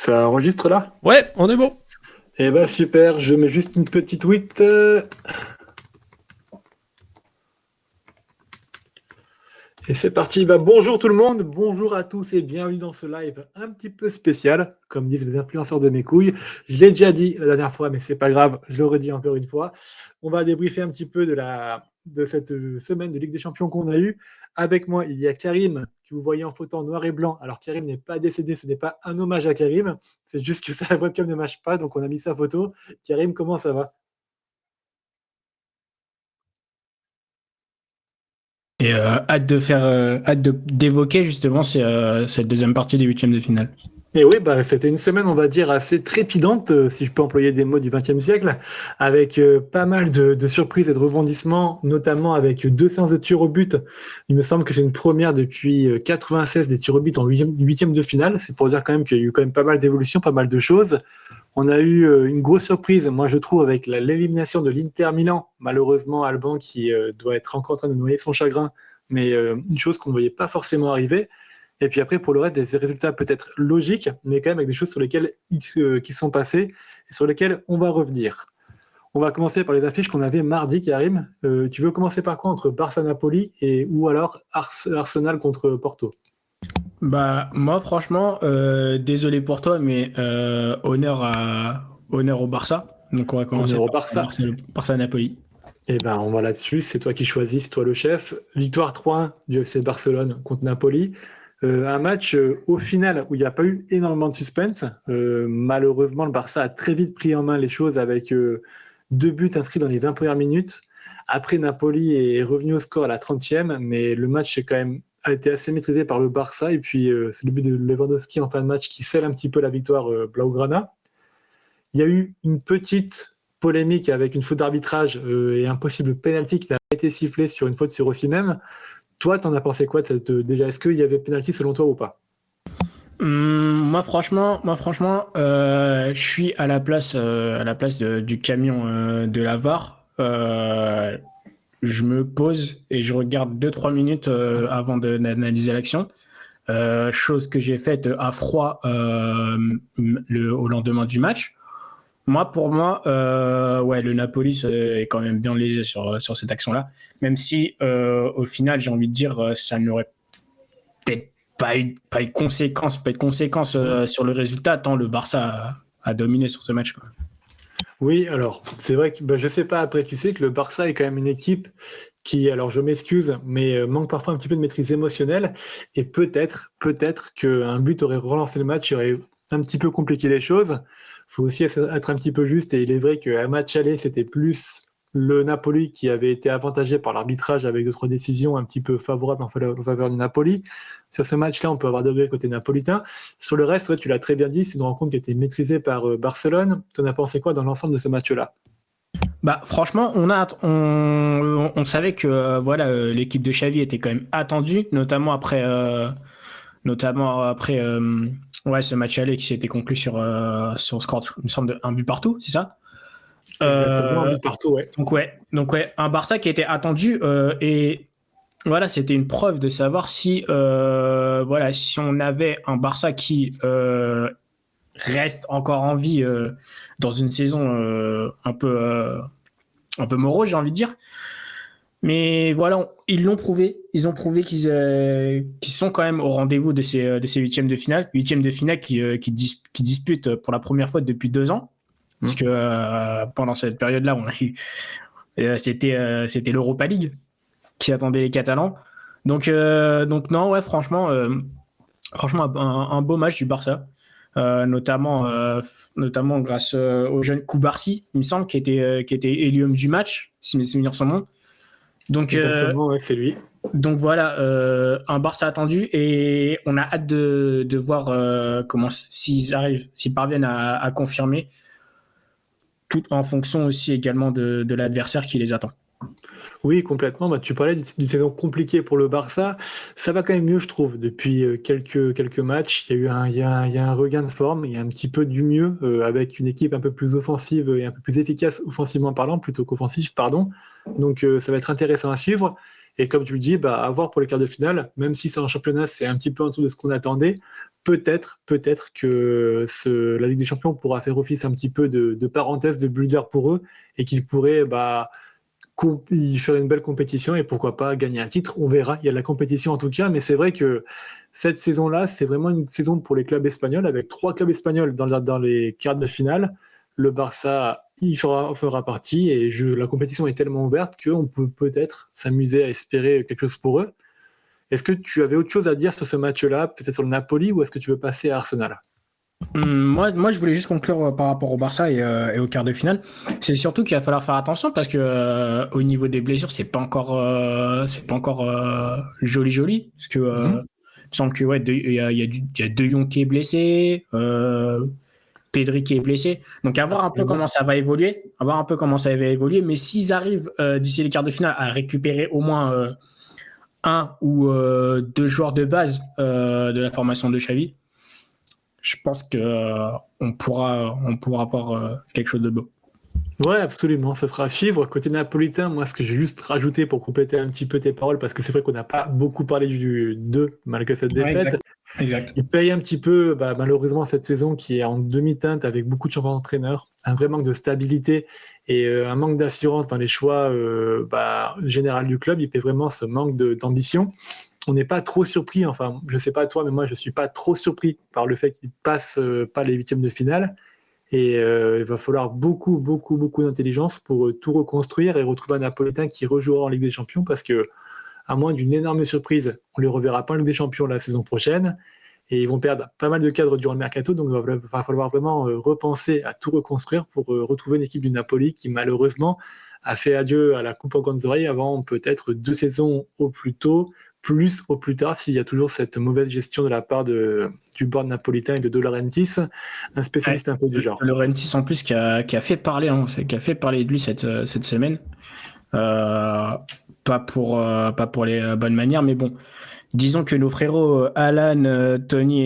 Ça enregistre là? Ouais, on est bon. Eh ben super, je mets juste une petite tweet. Et c'est parti. Bah, bonjour tout le monde, bonjour à tous et bienvenue dans ce live un petit peu spécial, comme disent les influenceurs de mes couilles. Je l'ai déjà dit la dernière fois, mais c'est pas grave, je le redis encore une fois. On va débriefer un petit peu de cette semaine de Ligue des Champions qu'on a eue. Avec moi, il y a Karim, que vous voyez en photo en noir et blanc. Alors Karim n'est pas décédé, ce n'est pas un hommage à Karim, c'est juste que sa webcam ne marche pas, donc on a mis sa photo. Karim, comment ça va? Et hâte d'évoquer justement cette deuxième partie des huitièmes de finale. Et oui, bah, c'était une semaine, on va dire, assez trépidante, si je peux employer des mots du XXe siècle, avec pas mal de surprises et de rebondissements, notamment avec deux séances de tirs au but. Il me semble que c'est une première depuis 96 des tirs au but en huitième de finale. C'est pour dire quand même qu'il y a eu quand même pas mal d'évolutions, pas mal de choses. On a eu une grosse surprise, moi je trouve, avec l'élimination de l'Inter Milan. Malheureusement, Alban qui doit être encore en train de noyer son chagrin, mais une chose qu'on ne voyait pas forcément arriver. Et puis après, pour le reste, des résultats peut-être logiques, mais quand même avec des choses sur lesquelles qui sont passées et sur lesquelles on va revenir. On va commencer par les affiches qu'on avait mardi, Karim. Tu veux commencer par quoi entre Barça-Napoli ou alors Arsenal contre Porto? Bah moi franchement, désolé pour toi, mais honneur au Barça. Donc on va On est commencer au par Barça. Barça Napoli. Eh ben, on va là-dessus. C'est toi qui choisis, c'est toi le chef. Victoire 3-1 du FC Barcelone contre Napoli. Un match au final où il n'y a pas eu énormément de suspense. Malheureusement, le Barça a très vite pris en main les choses avec deux buts inscrits dans les 20 premières minutes. Après, Napoli est revenu au score à la 30e, mais le match a été assez maîtrisé par le Barça. Et puis, c'est le but de Lewandowski en fin de match qui scelle un petit peu la victoire Blaugrana. Il y a eu une petite polémique avec une faute d'arbitrage et un possible penalty qui n'a pas été sifflé sur une faute sur Osimhen. Toi, t'en as pensé quoi de cette déjà? Est-ce qu'il y avait penalty selon toi ou pas? Moi franchement, je suis à la place du camion de la VAR. Je me pose et je regarde 2-3 minutes d'analyser l'action. Chose que j'ai faite à froid au lendemain du match. Pour moi, ouais, le Napoli est quand même bien lésé sur cette action-là. Même si, au final, j'ai envie de dire, ça n'aurait peut-être pas eu de conséquences sur le résultat, tant le Barça a dominé sur ce match, quoi. Oui, alors c'est vrai que je sais pas. Après, tu sais que le Barça est quand même une équipe qui, alors je m'excuse, mais manque parfois un petit peu de maîtrise émotionnelle. Et peut-être qu'un but aurait relancé le match, il aurait un petit peu compliqué les choses. Il faut aussi être un petit peu juste. Et il est vrai qu'un match aller, c'était plus le Napoli qui avait été avantagé par l'arbitrage avec d'autres décisions un petit peu favorables en faveur du Napoli. Sur ce match-là, on peut avoir degré côté napolitain. Sur le reste, ouais, tu l'as très bien dit, c'est une rencontre qui a été maîtrisée par Barcelone. Tu en as pensé quoi dans l'ensemble de ce match-là? Bah, franchement, on savait que voilà, l'équipe de Xavi était quand même attendue, notamment après ouais, ce match aller qui s'était conclu sur le score, il me semble, de un but partout, c'est ça? Exactement, un Euh, but partout, ouais. donc ouais, un Barça qui était attendu et voilà, c'était une preuve de savoir si voilà, si on avait un Barça qui reste encore en vie dans une saison un peu morose, j'ai envie de dire. Mais voilà, ils l'ont prouvé. Ils ont prouvé qu'ils sont quand même au rendez-vous de ces huitièmes de finale. Huitièmes de finale qui disputent pour la première fois depuis 2 ans. Parce que pendant cette période-là, c'était l'Europa League qui attendait les Catalans. Donc non, ouais, franchement un beau match du Barça. Notamment grâce au jeune Koubarsi, il me semble, qui était élu homme du match, si mes souvenirs sont bons. Donc, Exactement, ouais, c'est lui. donc voilà, un Barça attendu et on a hâte de voir s'ils parviennent à confirmer, tout en fonction aussi également de l'adversaire qui les attend. Oui, complètement. Bah, tu parlais d'une saison compliquée pour le Barça. Ça va quand même mieux, je trouve, depuis quelques matchs. Il y a eu il y a un regain de forme, il y a un petit peu du mieux avec une équipe un peu plus offensive et un peu plus efficace offensivement parlant, plutôt qu'offensif, pardon. Donc ça va être intéressant à suivre. Et comme tu le dis, à voir pour les quarts de finale, même si c'est un championnat, c'est un petit peu en dessous de ce qu'on attendait. Peut-être que la Ligue des Champions pourra faire office un petit peu de parenthèse, de builder pour eux, et qu'ils pourraient faire une belle compétition et pourquoi pas gagner un titre. On verra. Il y a de la compétition en tout cas, mais c'est vrai que cette saison-là, c'est vraiment une saison pour les clubs espagnols, avec 3 clubs espagnols dans les quarts de finale. Le Barça fera partie et la compétition est tellement ouverte qu'on peut peut-être s'amuser à espérer quelque chose pour eux. Est-ce que tu avais autre chose à dire sur ce match-là, peut-être sur le Napoli, ou est-ce que tu veux passer à Arsenal? Moi, je voulais juste conclure par rapport au Barça et au quart de finale. C'est surtout qu'il va falloir faire attention parce que au niveau des blessures, c'est pas encore joli. Parce que il me semble que il y a De Jong qui est blessé, Pedri qui est blessé. Donc à voir un peu comment ça va évoluer. Mais s'ils arrivent d'ici les quarts de finale à récupérer au moins un ou 2 joueurs de base de la formation de Xavi, je pense que on pourra avoir quelque chose de beau. Ouais, absolument, ça sera à suivre. Côté napolitain, moi, ce que j'ai juste rajouté pour compléter un petit peu tes paroles, parce que c'est vrai qu'on n'a pas beaucoup parlé d'eux, malgré cette défaite. Exact. Il paye un petit peu, malheureusement, cette saison qui est en demi-teinte avec beaucoup de changements d'entraîneurs, un vrai manque de stabilité et un manque d'assurance dans les choix général du club. Il paye vraiment ce manque d'ambition. On n'est pas trop surpris, enfin, je sais pas toi, mais moi, je suis pas trop surpris par le fait qu'ils passent pas les huitièmes de finale. Et il va falloir beaucoup d'intelligence pour tout reconstruire et retrouver un Napolitain qui rejouera en Ligue des Champions, parce que, à moins d'une énorme surprise, on ne les reverra pas en Ligue des Champions la saison prochaine. Et ils vont perdre pas mal de cadres durant le mercato, donc il va falloir vraiment repenser à tout reconstruire pour retrouver une équipe du Napoli qui, malheureusement, a fait adieu à la Coupe Ganzorri avant peut-être 2 saisons au plus tôt, plus au plus tard, s'il y a toujours cette mauvaise gestion de la part du board napolitain et de De Laurentiis, un spécialiste un peu du genre. De Laurentiis en plus qui a fait parler, qui a fait parler de lui cette semaine. Pas pour les bonnes manières, mais bon, disons que nos frérots Alan, Tony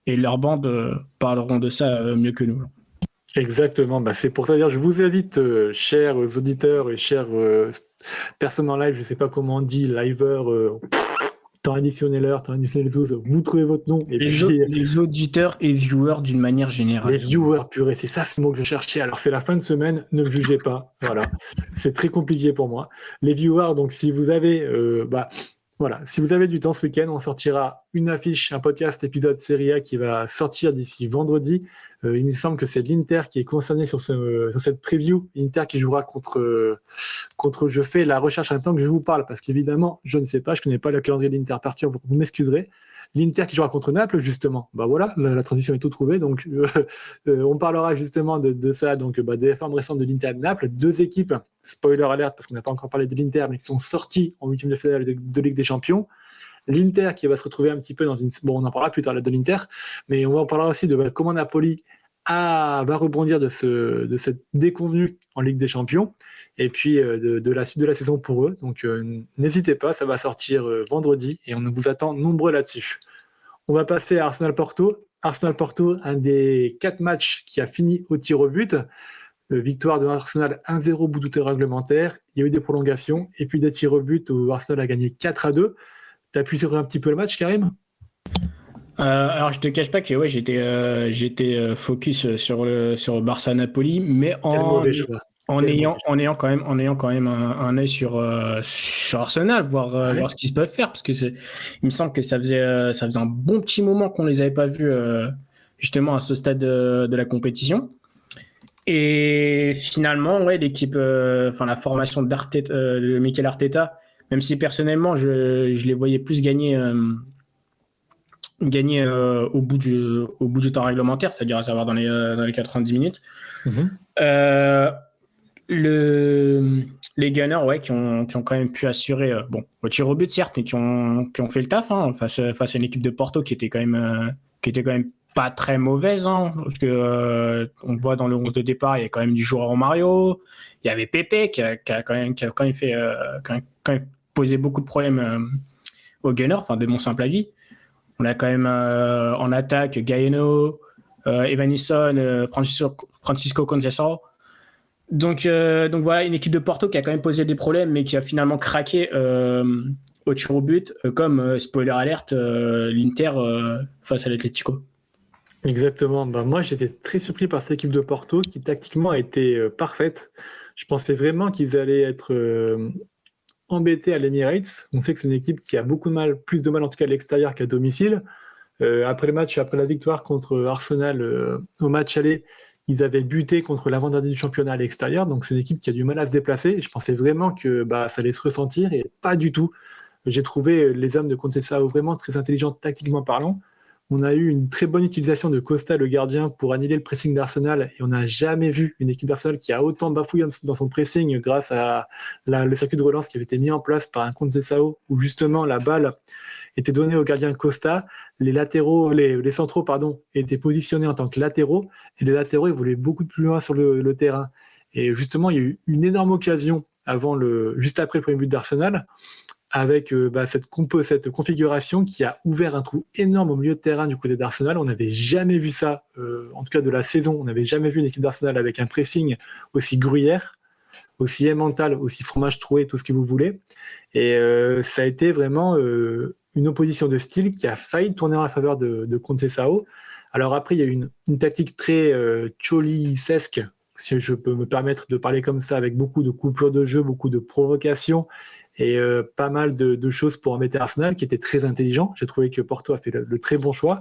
et leur bande parleront de ça mieux que nous. Exactement, c'est pour ça dire, je vous invite, chers auditeurs et chères personnes en live, je ne sais pas comment on dit, liveurs, temps additionnel, temps additionnel zouz, vous trouvez votre nom. Et les auditeurs et viewers d'une manière générale. Les viewers, purée, c'est ça ce mot que je cherchais. Alors c'est la fin de semaine, ne le jugez pas. Voilà, c'est très compliqué pour moi. Les viewers, donc si vous avez, si vous avez du temps ce week-end, on sortira une affiche, un podcast épisode Serie A qui va sortir d'ici vendredi. Il me semble que c'est l'Inter qui est concerné sur cette preview. L'Inter qui jouera contre. Je fais la recherche en même temps que je vous parle, parce qu'évidemment, je ne sais pas, je ne connais pas le calendrier de l'Inter par cœur, vous m'excuserez. L'Inter qui jouera contre Naples, justement. Voilà, la transition est tout trouvée. Donc, on parlera justement de ça. Donc, des formes récentes de l'Inter et de Naples. 2 équipes, spoiler alert, parce qu'on n'a pas encore parlé de l'Inter, mais qui sont sorties en 8e de finale de Ligue des Champions. L'Inter qui va se retrouver un petit peu dans une... Bon, on en parlera plus tard de l'Inter, mais on parlera aussi de comment Napoli va rebondir de cette déconvenue en Ligue des Champions, et puis de la suite de la saison pour eux. Donc n'hésitez pas, ça va sortir vendredi, et on vous attend nombreux là-dessus. On va passer à Arsenal-Porto. Arsenal-Porto, un des 4 matchs qui a fini au tir au but. Victoire de Arsenal 1-0 au bout du temps réglementaire. Il y a eu des prolongations, et puis des tirs au but où Arsenal a gagné 4-2. Tu as pu suivre un petit peu le match, Karim ? Alors je te cache pas que j'étais focus sur le Barça Napoli, mais en ayant quand même un œil sur Arsenal, voir ce qu'ils peuvent faire, parce que il me semble que ça faisait un bon petit moment qu'on les avait pas vus justement à ce stade de la compétition. Et finalement, l'équipe, la formation de Mikel Arteta, même si personnellement je les voyais plus gagner au bout du temps réglementaire, c'est-à-dire à savoir dans les 90 minutes. Les Gunners, qui ont quand même pu assurer au tir au but certes, mais qui ont fait le taf face à une équipe de Porto qui était quand même pas très mauvaise, parce que on voit dans le 11 de départ, il y a quand même du joueur Mario, il y avait Pepe qui a quand même fait posé beaucoup de problèmes aux Gunners, de mon simple avis. On a quand même en attaque Gaeno, Evanilson, Francisco Conceição. Donc voilà, une équipe de Porto qui a quand même posé des problèmes, mais qui a finalement craqué au tir au but, comme spoiler alerte, l'Inter face à l'Atlético. Exactement. Bah, moi, j'étais très surpris par cette équipe de Porto qui tactiquement a été parfaite. Je pensais vraiment qu'ils allaient être embêtés à l'Emirates. On sait que c'est une équipe qui a beaucoup de mal, plus de mal en tout cas à l'extérieur qu'à domicile. Après le match, après la victoire contre Arsenal au match aller, ils avaient buté contre l'avant-dernier du championnat à l'extérieur. Donc c'est une équipe qui a du mal à se déplacer. Je pensais vraiment que ça allait se ressentir et pas du tout. J'ai trouvé les hommes de Conceição vraiment très intelligents tactiquement parlant. On a eu une très bonne utilisation de Costa, le gardien, pour annihiler le pressing d'Arsenal. Et on n'a jamais vu une équipe d'Arsenal qui a autant bafouillé dans son pressing grâce à le circuit de relance qui avait été mis en place par un Conceição, où justement la balle était donnée au gardien Costa. Les centraux, étaient positionnés en tant que latéraux. Et les latéraux évoluaient beaucoup plus loin sur le terrain. Et justement, il y a eu une énorme occasion juste après le premier but d'Arsenal, avec cette configuration qui a ouvert un trou énorme au milieu de terrain du côté d'Arsenal. On n'avait jamais vu ça, en tout cas de la saison, on n'avait jamais vu une équipe d'Arsenal avec un pressing aussi gruyère, aussi emmental, aussi fromage troué, tout ce que vous voulez. Et ça a été vraiment une opposition de style qui a failli tourner en la faveur de Conceição. Alors après, il y a eu une tactique très Choli-esque, si je peux me permettre de parler comme ça, avec beaucoup de coupures de jeu, beaucoup de provocations, et pas mal de choses pour embêter Arsenal, qui était très intelligent. J'ai trouvé que Porto a fait le très bon choix.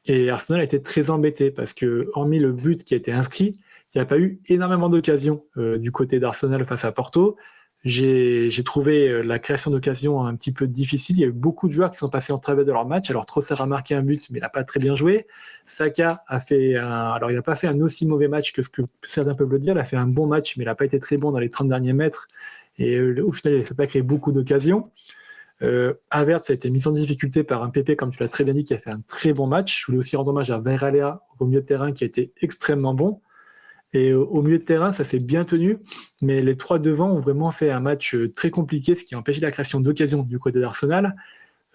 Et Arsenal a été très embêté parce que, hormis le but qui a été inscrit, il n'y a pas eu énormément d'occasions du côté d'Arsenal face à Porto. J'ai trouvé la création d'occasions un petit peu difficile. Il y a eu beaucoup de joueurs qui sont passés en travers de leur match. Alors Trossard a marqué un but, mais il n'a pas très bien joué. Saka a fait alors il n'a pas fait un aussi mauvais match que ce que certains peuvent le dire. Il a fait un bon match, mais il n'a pas été très bon dans les 30 derniers mètres. Et au final, il n'a pas créé beaucoup d'occasions. Havertz a été mis en difficulté par un PP, comme tu l'as très bien dit, qui a fait un très bon match. Je voulais aussi rendre hommage à Veralea au milieu de terrain, qui a été extrêmement bon. Et au milieu de terrain, ça s'est bien tenu, mais les trois devant ont vraiment fait un match très compliqué, ce qui a empêché la création d'occasions du côté d'Arsenal.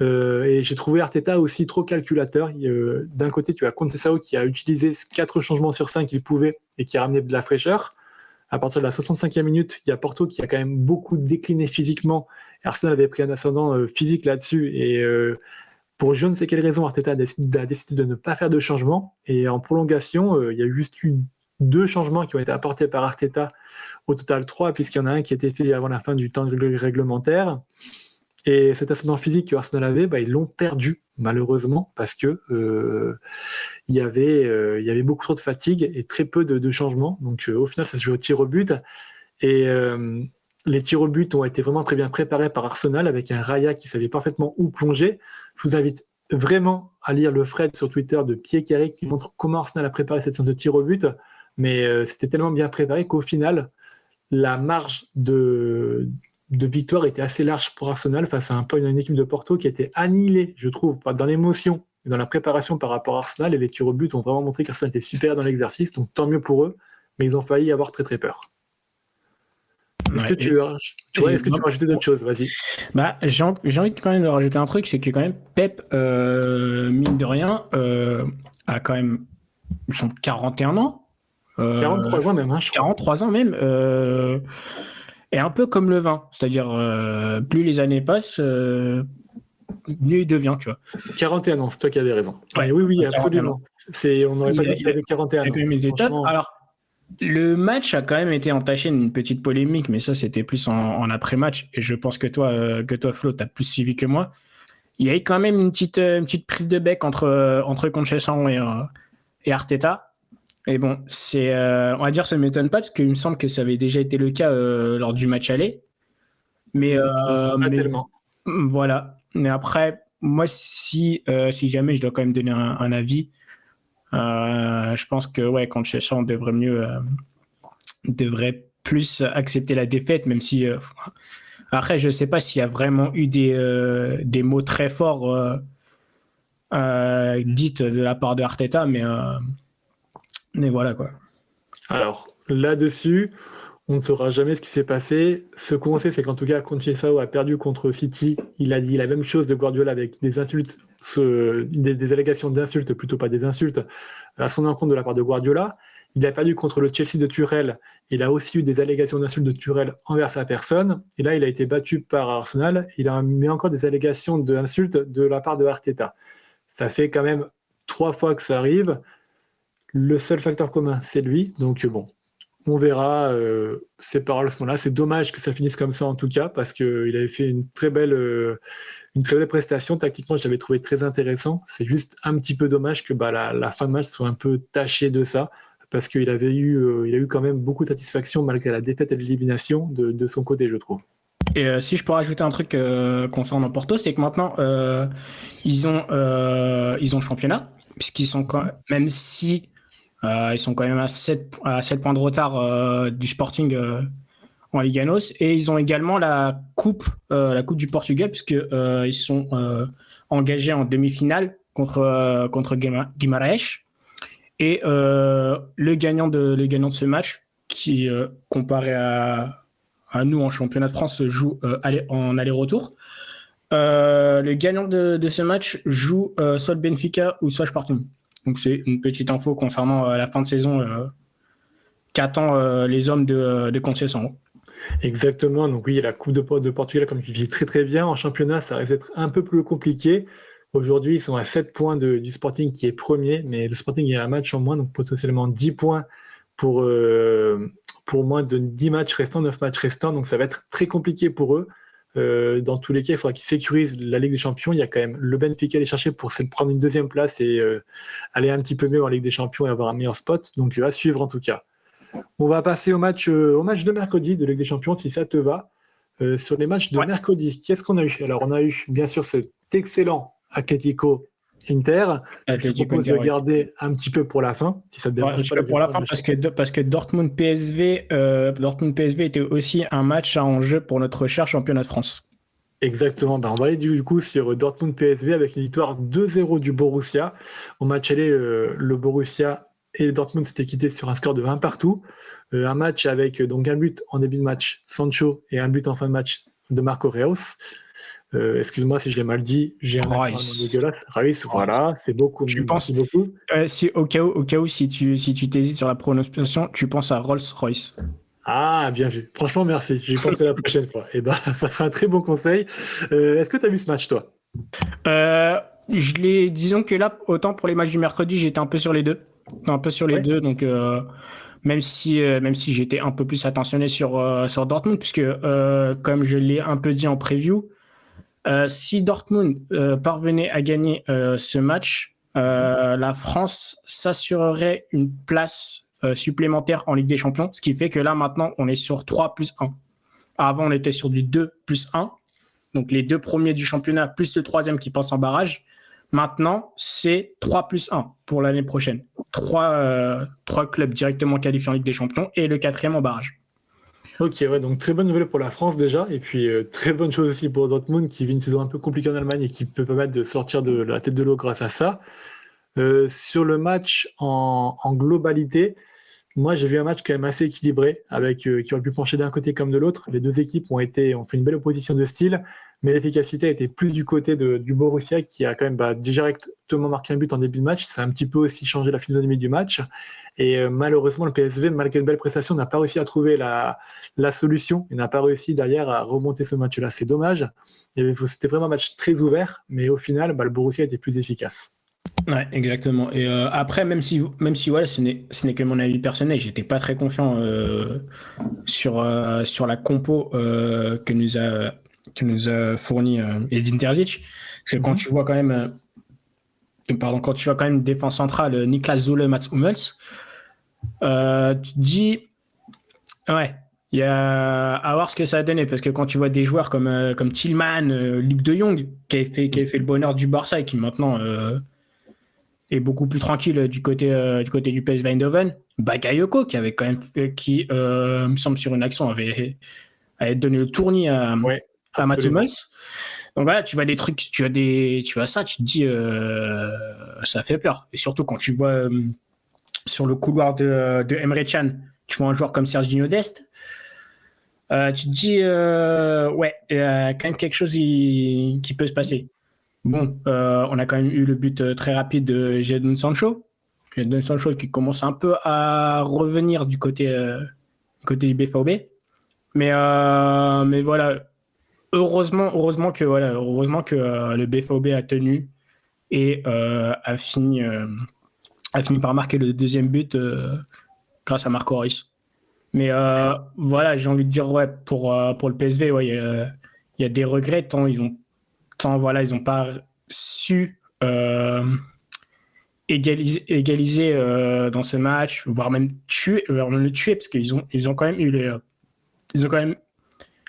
Et j'ai trouvé Arteta aussi trop calculateur. D'un côté, tu as Conceição qui a utilisé 4 changements sur 5 qu'il pouvait et qui a ramené de la fraîcheur. À partir de la 65e minute, il y a Porto qui a quand même beaucoup décliné physiquement. Arsenal avait pris un ascendant physique là-dessus. Et pour je ne sais quelle raison, Arteta a décidé de ne pas faire de changement. Et en prolongation, il y a juste eu 2 changements qui ont été apportés par Arteta. Au total 3, puisqu'il y en a un qui a été fait avant la fin du temps réglementaire. Et cet ascendant physique que Arsenal avait, ils l'ont perdu, malheureusement, parce que il y avait beaucoup trop de fatigue et très peu de changements. Donc au final, ça se joue au tir au but. Et les tirs au but ont été vraiment très bien préparés par Arsenal, avec un Raya qui savait parfaitement où plonger. Je vous invite vraiment à lire le thread sur Twitter de Pierre Carré qui montre comment Arsenal a préparé cette séance de tir au but. Mais c'était tellement bien préparé qu'au final, la marge de victoire était assez large pour Arsenal face à une équipe de Porto qui était annihilée, je trouve, dans l'émotion et dans la préparation par rapport à Arsenal. Et les tirs au but ont vraiment montré qu'Arsenal était super dans l'exercice, donc tant mieux pour eux, mais ils ont failli avoir très très peur. Est-ce que tu veux rajouter d'autres choses? Vas-y. J'ai envie quand même de rajouter un truc, c'est que quand même Pep, mine de rien, a quand même 41 ans. 43 ans même, je crois. 43 ans même. Et un peu comme le vin, c'est-à-dire plus les années passent, mieux il devient, tu vois. 41 ans, c'est toi qui avais raison. Ouais, oui, absolument. On n'aurait pas dit qu'il avait 41 ans. Alors, le match a quand même été entaché d'une petite polémique, mais ça, c'était plus en après-match. Et je pense que toi Flo, tu as plus suivi que moi. Il y a eu quand même une petite prise de bec entre Conceição et Arteta. Et bon, on va dire, ça ne m'étonne pas, parce qu'il me semble que ça avait déjà été le cas lors du match aller. Mais tellement. Voilà. Mais après, moi, si jamais je dois quand même donner un avis, je pense que Conceição devrait plus accepter la défaite, même si après, je ne sais pas s'il y a vraiment eu des mots très forts dites de la part de Arteta, mais voilà quoi. Alors là-dessus, on ne saura jamais ce qui s'est passé. Ce qu'on sait, c'est qu'en tout cas, Conceição a perdu contre City. Il a dit la même chose de Guardiola avec des insultes, des allégations d'insultes, plutôt pas des insultes, à son encontre de la part de Guardiola. Il a perdu contre le Chelsea de Tuchel. Il a aussi eu des allégations d'insultes de Tuchel envers sa personne. Et là, il a été battu par Arsenal. Il a mis encore des allégations d'insultes de la part de Arteta. Ça fait quand même 3 fois que ça arrive. Le seul facteur commun, c'est lui. Donc bon, on verra. Ces paroles sont là. C'est dommage que ça finisse comme ça en tout cas, parce qu'il avait fait une très belle prestation. Tactiquement, je l'avais trouvé très intéressant. C'est juste un petit peu dommage que la fin de match soit un peu tachée de ça, parce qu'il avait il a eu quand même beaucoup de satisfaction malgré la défaite et l'élimination de son côté, je trouve. Et si je peux rajouter un truc concernant Porto, c'est que maintenant ils ont le championnat, puisqu'ils sont même si ils sont quand même à 7 points de retard du Sporting en Liga NOS, et ils ont également la coupe du Portugal, puisque ils sont engagés en demi-finale contre Guimarães, et le gagnant de ce match, qui comparé à nous en championnat de France, joue en aller-retour. Le gagnant de ce match joue soit le Benfica ou soit Sporting. Donc c'est une petite info concernant la fin de saison qu'attend les hommes de Conceição. Exactement, donc oui, la Coupe de Portugal, comme tu dis très très bien. En championnat, ça risque d'être un peu plus compliqué. Aujourd'hui, ils sont à 7 points du Sporting qui est premier, mais le Sporting est à un match en moins, donc potentiellement 10 points pour moins de 10 matchs restants, 9 matchs restants, donc ça va être très compliqué pour eux. Dans tous les cas, il faudra qu'ils sécurisent la Ligue des Champions. Il y a quand même le Benfica à aller chercher pour prendre une deuxième place et aller un petit peu mieux en Ligue des Champions et avoir un meilleur spot, donc à suivre en tout cas. On va passer au match de mercredi de Ligue des Champions, si ça te va. Sur les matchs de mercredi, qu'est-ce qu'on a eu? Alors, on a eu, bien sûr, cet excellent Atlético Inter. Je te propose de garder un petit peu pour la fin, si ça te dérange pas. Pour la fin, parce que Dortmund PSV était aussi un match à enjeu pour notre cher championnat de France. Exactement. On va aller du coup sur Dortmund PSV avec une victoire 2-0 du Borussia. Au match aller, le Borussia et le Dortmund s'étaient quittés sur un score de 1 partout. Un match avec donc un but en début de match, Sancho, et un but en fin de match de Marco Reus. Excuse-moi si je l'ai mal dit, j'ai un accent dégueulasse. Reus, voilà, c'est beaucoup. Merci beaucoup. Au cas où, si tu t'hésites sur la prononciation, tu penses à Rolls-Royce. Ah, bien vu. Franchement, merci. J'y penserai la prochaine fois. Et ça ferait un très bon conseil. Est-ce que tu as vu ce match, toi? Disons que là, autant pour les matchs du mercredi, j'étais un peu sur les deux. Donc même si j'étais un peu plus attentionné sur Dortmund, puisque comme je l'ai un peu dit en preview, si Dortmund parvenait à gagner ce match, la France s'assurerait une place supplémentaire en Ligue des Champions, ce qui fait que là maintenant on est sur 3+1. Avant on était sur du 2+1, donc les 2 premiers du championnat plus le 3e qui passe en barrage. Maintenant, c'est 3+1 pour l'année prochaine. 3 clubs directement qualifiés en Ligue des Champions et le 4e en barrage. Ok, ouais, donc très bonne nouvelle pour la France déjà, et puis très bonne chose aussi pour Dortmund qui vit une saison un peu compliquée en Allemagne et qui peut permettre de sortir de la tête de l'eau grâce à ça. Sur le match en globalité, moi j'ai vu un match quand même assez équilibré, avec qui aurait pu pencher d'un côté comme de l'autre. Les deux équipes ont fait une belle opposition de style, mais l'efficacité a été plus du côté du Borussia qui a quand même directement marqué un but en début de match. Ça a un petit peu aussi changé la physionomie du match. Et malheureusement, le PSV, malgré une belle prestation, n'a pas réussi à trouver la solution. Il n'a pas réussi derrière à remonter ce match-là. C'est dommage. C'était vraiment un match très ouvert, mais au final, le Borussia était plus efficace. Ouais, exactement. Et après, même si voilà, ce n'est que mon avis personnel, j'étais pas très confiant sur la compo que nous a fourni Edin Terzic, parce que quand tu vois quand même défense centrale Niklas Süle, Mats Hummels, tu te dis ouais, il y a à voir ce que ça a donné, parce que quand tu vois des joueurs comme Tillman, Luc de Jong qui a fait le bonheur du Barça et qui maintenant est beaucoup plus tranquille du côté du PSV Eindhoven, Bakayoko qui avait quand même me semble sur une action avait donné le tournis à Mats Hummels. Donc voilà, tu vois des trucs, tu vois ça, tu te dis ça fait peur. Et surtout quand tu vois sur le couloir de Emre Can, tu vois un joueur comme Serginho Dest, tu te dis il y a quand même quelque chose qui peut se passer. Bon, on a quand même eu le but très rapide de Jadon Sancho, Jadon Sancho qui commence un peu à revenir du côté du BVB. Mais voilà, heureusement que le BVB a tenu et a fini par marquer le deuxième but grâce à Marco Reus. Mais voilà, j'ai envie de dire ouais pour le PSV, ouais, il y a des regrets tant ils ont pas su égaliser dans ce match, voire même le tuer parce qu'ils ont quand même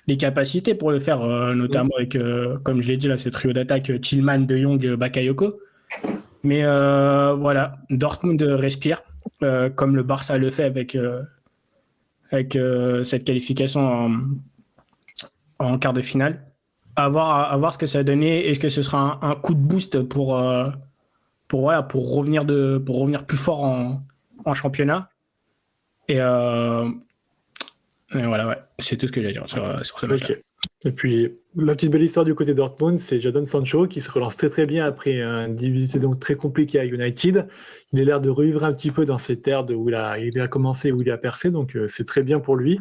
les capacités pour le faire, notamment avec, comme je l'ai dit là, ce trio d'attaque Tillman, De Jong, Bakayoko. Mais voilà, Dortmund respire, comme le Barça le fait avec cette qualification en quart de finale. À voir ce que ça a donné. Est-ce que ce sera un coup de boost pour revenir plus fort en championnat. Et voilà, ouais, c'est tout ce que j'ai à dire sur ce match. Et puis, la petite belle histoire du côté Dortmund, c'est Jadon Sancho qui se relance très très bien après un début de saison très compliqué à United. Il a l'air de revivre un petit peu dans cette ère où il a commencé, où il a percé, donc c'est très bien pour lui.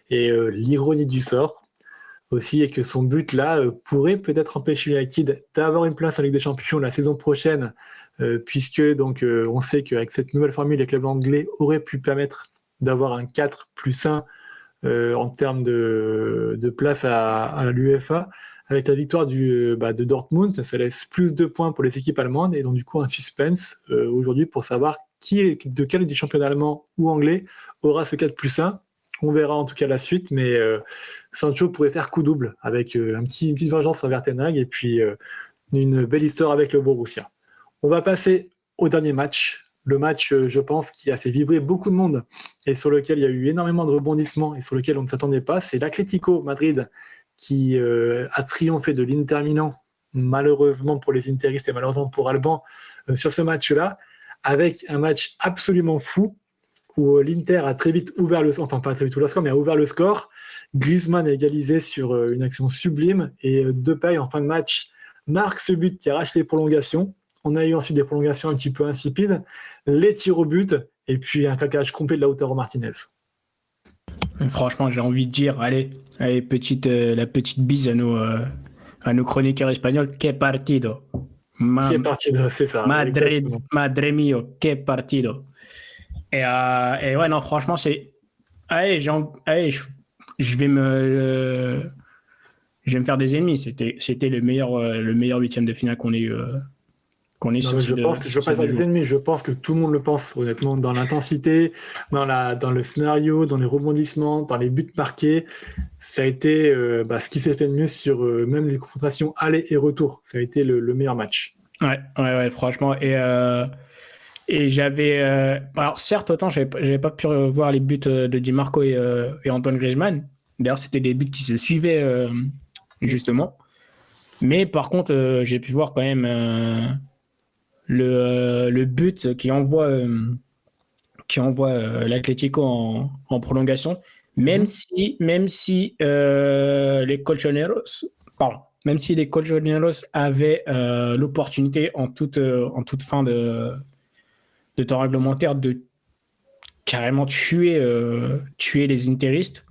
Et l'ironie du sort aussi est que son but là pourrait peut-être empêcher United d'avoir une place en Ligue des Champions la saison prochaine, puisque donc on sait qu'avec cette nouvelle formule, les clubs anglais auraient pu permettre d'avoir un 4+1 en termes de place à l'UEFA. Avec la victoire de Dortmund, ça laisse plus de points pour les équipes allemandes et donc du coup un suspense aujourd'hui pour savoir de quel des championnats allemands ou anglais aura ce 4+1. On verra en tout cas la suite, mais Sancho pourrait faire coup double avec une petite vengeance envers Ten Hag et puis une belle histoire avec le Borussia. On va passer au dernier match. Le match, je pense, qui a fait vibrer beaucoup de monde et sur lequel il y a eu énormément de rebondissements et sur lequel on ne s'attendait pas, c'est l'Atlético Madrid qui a triomphé de l'Inter Milan, malheureusement pour les Interistes et malheureusement pour Alban, sur ce match-là, avec un match absolument fou où l'Inter a très vite ouvert le score, enfin pas très vite ouvert le score, mais a ouvert le score. Griezmann a égalisé sur une action sublime et Depay, en fin de match, marque ce but qui arrache les prolongations. On a eu ensuite des prolongations un petit peu insipides, les tirs au but, et puis un claquage complet de Lautaro Martinez. Franchement, j'ai envie de dire, allez la petite bise à nos chroniqueurs espagnols. Que partido. Que partido, c'est ça. Madre mio, que partido. Et ouais, non, franchement, c'est... Allez, je vais me faire des ennemis. C'était le meilleur huitième de finale qu'on ait eu. Je pense que je ne veux pas faire des ennemis, je pense que tout le monde le pense, honnêtement, dans l'intensité, dans le scénario, dans les rebondissements, dans les buts marqués. Ça a été ce qui s'est fait de mieux sur même les confrontations aller et retour. Ça a été le meilleur match. Ouais, franchement. Et j'avais... alors certes, autant j'avais pas pu voir les buts de Di Marco et Antoine Griezmann. D'ailleurs, c'était des buts qui se suivaient, justement. Mais par contre, j'ai pu voir quand même... le but qui envoie l'Atlético en prolongation, même si les Colchoneros avaient l'opportunité en toute fin de temps réglementaire de carrément tuer les interistes.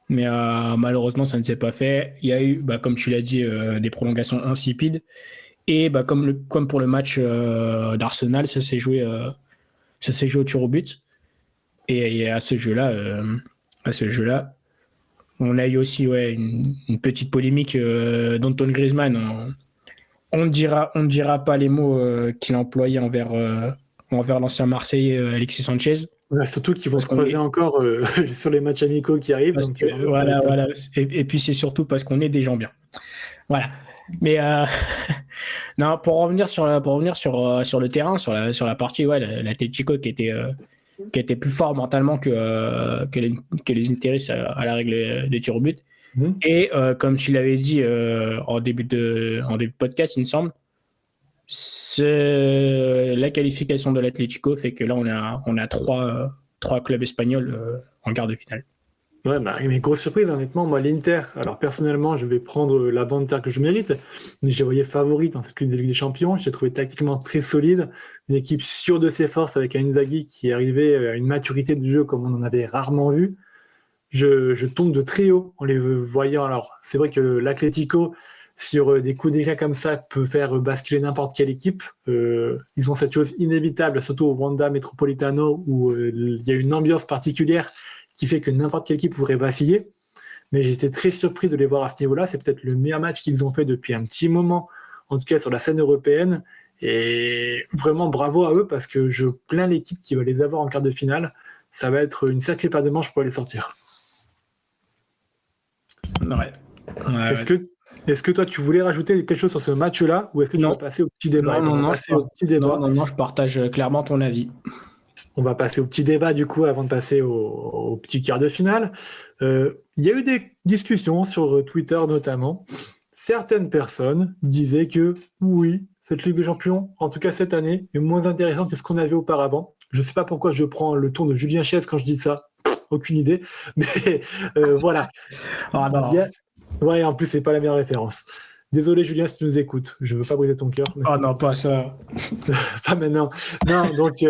Mais malheureusement, ça ne s'est pas fait. Il y a eu, comme tu l'as dit, des prolongations insipides. Et comme pour le match d'Arsenal, ça s'est joué au tir au but. Et à ce jeu-là, on a eu aussi une petite polémique d'Antoine Griezmann. On ne dira pas les mots qu'il a employés envers l'ancien Marseillais Alexis Sanchez. Ouais, surtout qu'ils vont se croiser encore sur les matchs amicaux qui arrivent. Donc, voilà. Et puis c'est surtout parce qu'on est des gens bien. Voilà. Mais non, pour revenir sur le terrain, sur la partie, l'Atlético qui était plus fort mentalement que les Interistes à la règle des tirs au but. Et comme tu l'avais dit en début de podcast, il me semble, la qualification de l'Atlético fait que là on a trois clubs espagnols en quart de finale. Ouais, bah, mais grosse surprise, honnêtement, moi, l'Inter, alors personnellement, je vais prendre la bande terre que je mérite, mais je les voyais favoris dans cette Ligue des Champions. Je l'ai trouvé tactiquement très solide, une équipe sûre de ses forces avec un Inzaghi qui est arrivé à une maturité de jeu comme on en avait rarement vu. Je tombe de très haut en les voyant. Alors, c'est vrai que l'Atlético, sur des coups d'éclat comme ça, peut faire basculer n'importe quelle équipe. Ils ont cette chose inévitable, surtout au Wanda Metropolitano, où il y a une ambiance particulière qui fait que n'importe quelle équipe pourrait vaciller. Mais j'étais très surpris de les voir à ce niveau-là. C'est peut-être le meilleur match qu'ils ont fait depuis un petit moment, en tout cas sur la scène européenne. Et vraiment bravo à eux parce que je plains l'équipe qui va les avoir en quart de finale. Ça va être une sacrée paire de manches pour les sortir. Ouais. Est-ce que toi, tu voulais rajouter quelque chose sur ce match-là ou est-ce que tu vas passer au petit débat? Non, On va passer au petit débat. Non, je partage clairement ton avis. On va passer au petit débat du coup avant de passer au petit quart de finale. Il y a eu des discussions sur Twitter notamment. Certaines personnes disaient que oui, cette Ligue des Champions, en tout cas cette année, est moins intéressante que ce qu'on avait auparavant. Je ne sais pas pourquoi je prends le ton de Julien Chiez quand je dis ça. Aucune idée. Mais voilà. Ah non. Ouais, en plus, c'est pas la meilleure référence. Désolé, Julien, si tu nous écoutes. Je veux pas briser ton cœur. Oh non, pas ça. Pas maintenant. Non, donc,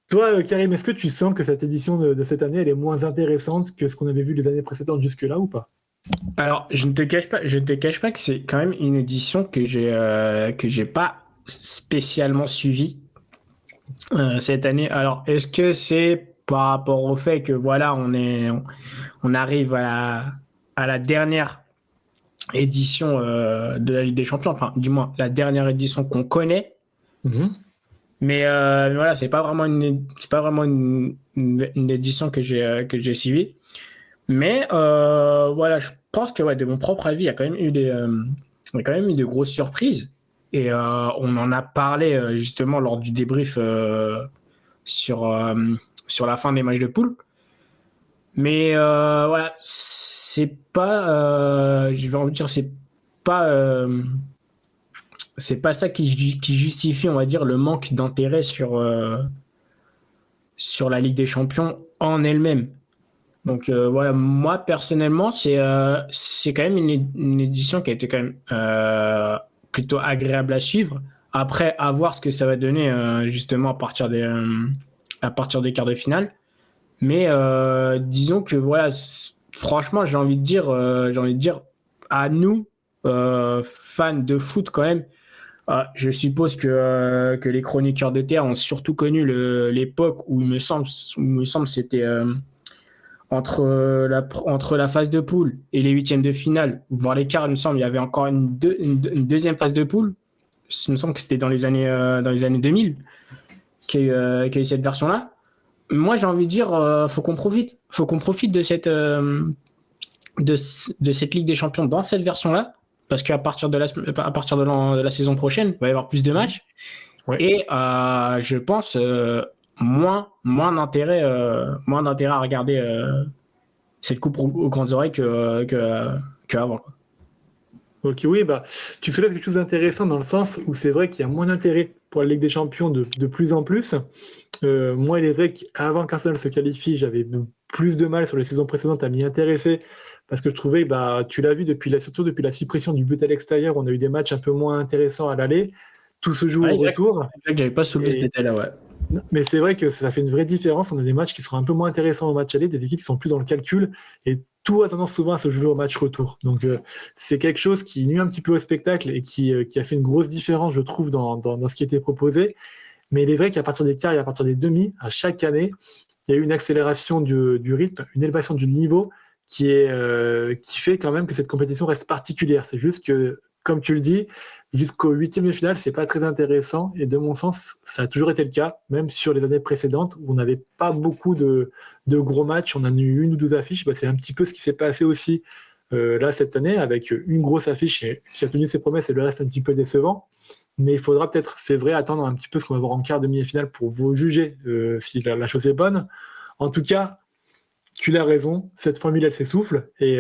toi, Karim, est-ce que tu sens que cette édition de cette année, elle est moins intéressante que ce qu'on avait vu les années précédentes jusque-là ou pas? Alors, je ne te cache pas que c'est quand même une édition que j'ai pas spécialement suivie cette année. Alors, est-ce que c'est par rapport au fait que voilà, on arrive à la dernière édition de la Ligue des Champions, enfin, du moins la dernière édition qu'on connaît. Mais voilà, c'est pas vraiment une édition que j'ai suivie. Mais voilà, je pense que ouais, de mon propre avis, il y a quand même eu de grosses surprises. Et on en a parlé justement lors du débrief sur, sur la fin des matchs de poule. Mais voilà, c'est pas, je vais en dire, c'est pas ça qui justifie, on va dire, le manque d'intérêt sur la Ligue des Champions en elle-même. Donc voilà, moi personnellement, c'est quand même une édition qui a été quand même plutôt agréable à suivre. Après, à voir ce que ça va donner justement à partir des quarts de finale. Mais disons que voilà, franchement, j'ai envie de dire à nous, fans de foot quand même. Je suppose que les chroniqueurs de terre ont surtout connu l'époque où il me semble c'était entre la phase de poule et les huitièmes de finale, voire les quarts, il me semble, il y avait encore une deuxième phase de poule. Il me semble que c'était dans les années 2000 qu'il y a eu cette version-là. Moi, j'ai envie de dire, faut qu'on profite. Faut qu'on profite de cette Ligue des Champions dans cette version-là, parce qu'à partir de la saison prochaine, il va y avoir plus de matchs. Ouais. Et je pense moins d'intérêt à regarder cette coupe aux grandes oreilles qu'avant. Ok, oui, bah, tu soulèves quelque chose d'intéressant dans le sens où c'est vrai qu'il y a moins d'intérêt pour la Ligue des Champions de plus en plus. Moi, il est vrai qu'avant qu'Arsenal se qualifie, j'avais plus de mal sur les saisons précédentes à m'y intéresser parce que je trouvais, bah, tu l'as vu, surtout depuis la suppression du but à l'extérieur, on a eu des matchs un peu moins intéressants à l'aller. Tout se joue au retour. C'est vrai que j'avais pas soulevé cet été-là, ouais. Mais c'est vrai que ça fait une vraie différence. On a des matchs qui seront un peu moins intéressants au match aller, des équipes qui sont plus dans le calcul, et tout a tendance souvent à se jouer au match retour. Donc c'est quelque chose qui nuit un petit peu au spectacle et qui a fait une grosse différence, je trouve, dans ce qui était proposé. Mais il est vrai qu'à partir des quarts et à partir des demi, à chaque année, il y a eu une accélération du rythme, une élévation du niveau qui fait quand même que cette compétition reste particulière. C'est juste que, comme tu le dis, jusqu'au huitième de finale, c'est pas très intéressant. Et de mon sens, ça a toujours été le cas, même sur les années précédentes où on n'avait pas beaucoup de gros matchs. On en a eu une ou deux affiches. Bah, c'est un petit peu ce qui s'est passé aussi là cette année, avec une grosse affiche qui a tenu ses promesses et le reste un petit peu décevant. Mais il faudra peut-être, c'est vrai, attendre un petit peu ce qu'on va voir en quart, demi-finale pour vous juger si la chose est bonne. En tout cas, tu l'as raison, cette formule, elle s'essouffle. Et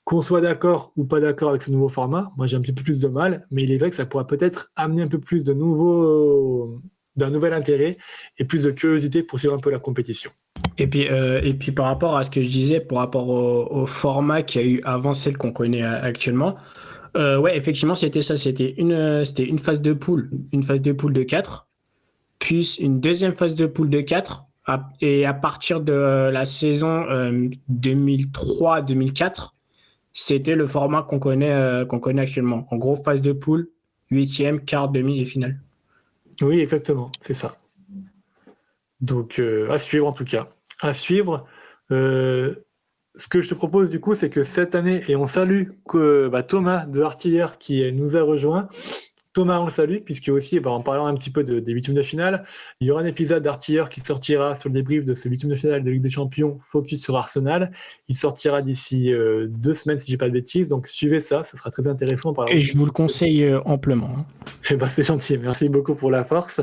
qu'on soit d'accord ou pas d'accord avec ce nouveau format, moi j'ai un petit peu plus de mal, mais il est vrai que ça pourra peut-être amener un peu plus d'un nouvel intérêt et plus de curiosité pour suivre un peu la compétition. Et puis par rapport à ce que je disais, par rapport au format qu'il y a eu avant celle qu'on connaît actuellement, ouais, effectivement, c'était ça. C'était une phase de poule, une phase de poule de 4, puis une deuxième phase de poule de 4. Et à partir de la saison 2003-2004, c'était le format qu'on connaît actuellement. En gros, phase de poule, huitième, quart, demi et finale. Oui, exactement, c'est ça. Donc, à suivre en tout cas. À suivre. Ce que je te propose du coup, c'est que cette année, et on salue Thomas de Artilleur qui nous a rejoint. Thomas, on le salue, puisque aussi, en parlant un petit peu des huitièmes de finale, il y aura un épisode d'Artilleur qui sortira sur le débrief de ce huitième de finale de Ligue des Champions, focus sur Arsenal. Il sortira d'ici 2 semaines, si je dis pas de bêtises. Donc, suivez ça, ce sera très intéressant. Et je vous le conseille amplement. C'est gentil, merci beaucoup pour la force.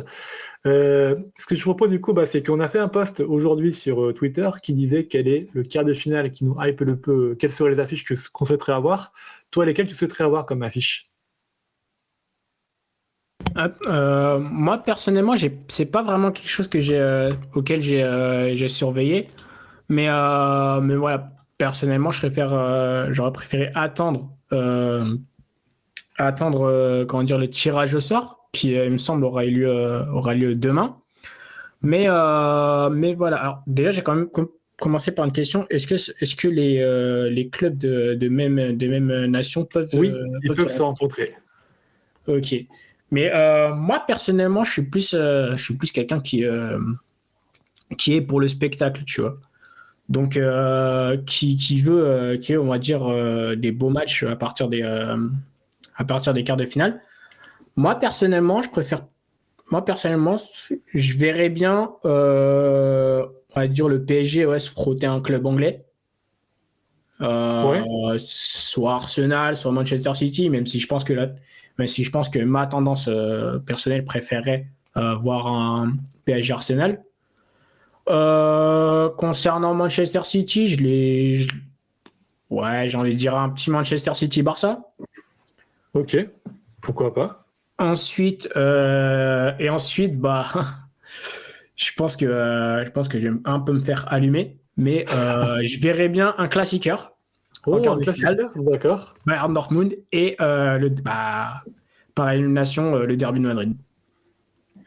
Ce que je propose du coup, c'est qu'on a fait un post aujourd'hui sur Twitter qui disait quel est le quart de finale qui nous hype le peu, quelles seraient les affiches qu'on souhaiterait avoir. Toi, lesquelles tu souhaiterais avoir comme affiche? Moi, personnellement, c'est pas vraiment quelque chose auquel j'ai surveillé. Mais voilà, personnellement, j'aurais préféré attendre comment dire, le tirage au sort, qui, il me semble, aura lieu demain. Mais voilà. Alors, déjà, j'ai quand même commencé par une question. Est-ce que les clubs de même nation peuvent. Oui, ils peuvent se se rencontrer. Ok. Mais moi, personnellement, je suis plus quelqu'un qui est pour le spectacle, tu vois. Donc, qui veut, on va dire, des beaux matchs à partir des quarts de finale. Moi, personnellement, je verrais bien, on va dire, le PSG se frotter un club anglais. Ouais. Soit Arsenal, soit Manchester City, même si je pense que ma tendance personnelle préférerait voir un PSG Arsenal. Concernant Manchester City, ouais, j'ai envie de dire un petit Manchester City Barça. Ok, pourquoi pas. Ensuite, je pense que je vais un peu me faire allumer, mais je verrais bien un classiqueur en Oh, quart un de finale, classiqueur, d'accord. Bayern Dortmund et par élimination le derby de Madrid.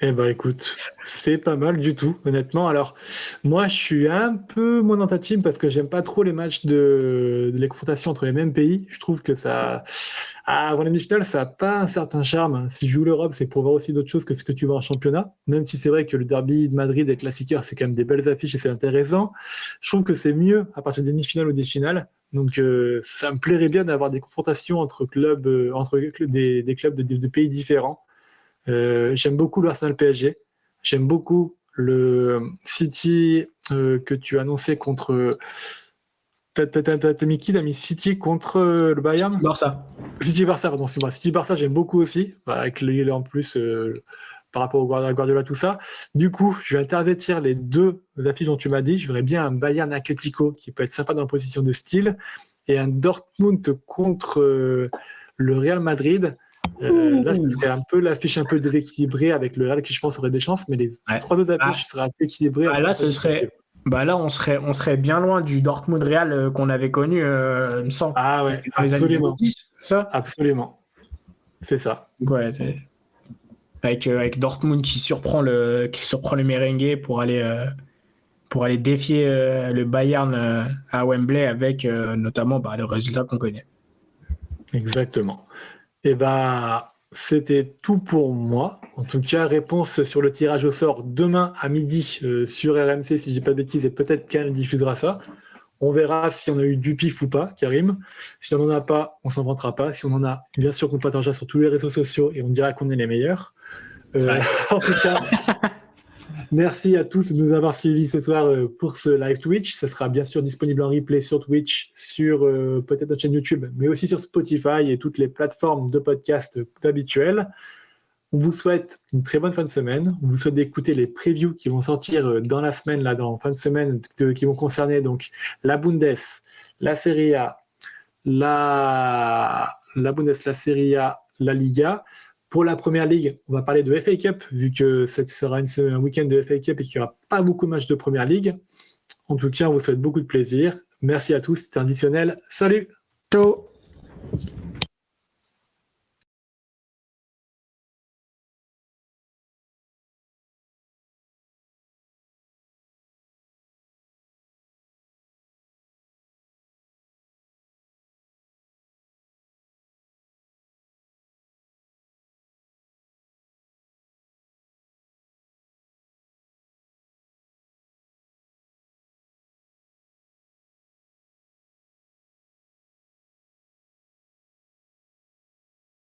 Eh ben écoute, c'est pas mal du tout, honnêtement. Alors, moi, je suis un peu moins dans ta team parce que j'aime pas trop les matchs de les confrontations entre les mêmes pays. Je trouve que ça, avant les demi-finales, ça n'a pas un certain charme. Si je joue l'Europe, c'est pour voir aussi d'autres choses que ce que tu vois en championnat. Même si c'est vrai que le derby de Madrid et le classiqueur, c'est quand même des belles affiches et c'est intéressant. Je trouve que c'est mieux à partir des demi-finales ou des finales. Donc, ça me plairait bien d'avoir des confrontations entre clubs, des clubs de pays différents. J'aime beaucoup le Arsenal PSG. J'aime beaucoup le City que tu as annoncé contre. T'as mis qui? T'as mis City contre le Bayern? Barça. City Barça, pardon, c'est moi. City Barça, j'aime beaucoup aussi, avec le en plus par rapport au Guardiola, tout ça. Du coup, je vais intervertir les deux affiches dont tu m'as dit. Je verrais bien un Bayern Atlético qui peut être sympa dans la position de style et un Dortmund contre le Real Madrid. Là, ce serait un peu l'affiche un peu déséquilibrée avec le Real qui, je pense, aurait des chances, mais les trois autres affiches seraient assez équilibrées. Là, on serait bien loin du Dortmund Real qu'on avait connu, il me semble. Ah ouais, absolument. 2010, ça absolument. C'est ça. Ouais, avec Dortmund qui surprend les merengues pour aller défier le Bayern à Wembley avec notamment le résultat qu'on connaît. Exactement. Et c'était tout pour moi. En tout cas, réponse sur le tirage au sort demain à midi sur RMC, si je dis pas de bêtises, et peut-être qu'elle diffusera ça. On verra si on a eu du pif ou pas, Karim. Si on n'en a pas, on s'en vantera pas. Si on en a, bien sûr qu'on partagera sur tous les réseaux sociaux et on dira qu'on est les meilleurs. En tout cas, merci à tous de nous avoir suivis ce soir pour ce live Twitch. Ça sera bien sûr disponible en replay sur Twitch, sur peut-être notre chaîne YouTube, mais aussi sur Spotify et toutes les plateformes de podcast habituelles. On vous souhaite une très bonne fin de semaine. On vous souhaite d'écouter les previews qui vont sortir dans la semaine, dans fin de semaine, qui vont concerner donc la Bundes, la Serie A, la Bundes, la Serie A, la Liga. Pour la Première Ligue, on va parler de FA Cup, vu que ce sera un week-end de FA Cup et qu'il n'y aura pas beaucoup de matchs de Première Ligue. En tout cas, on vous souhaite beaucoup de plaisir. Merci à tous, c'était Additionnel. Salut! Ciao!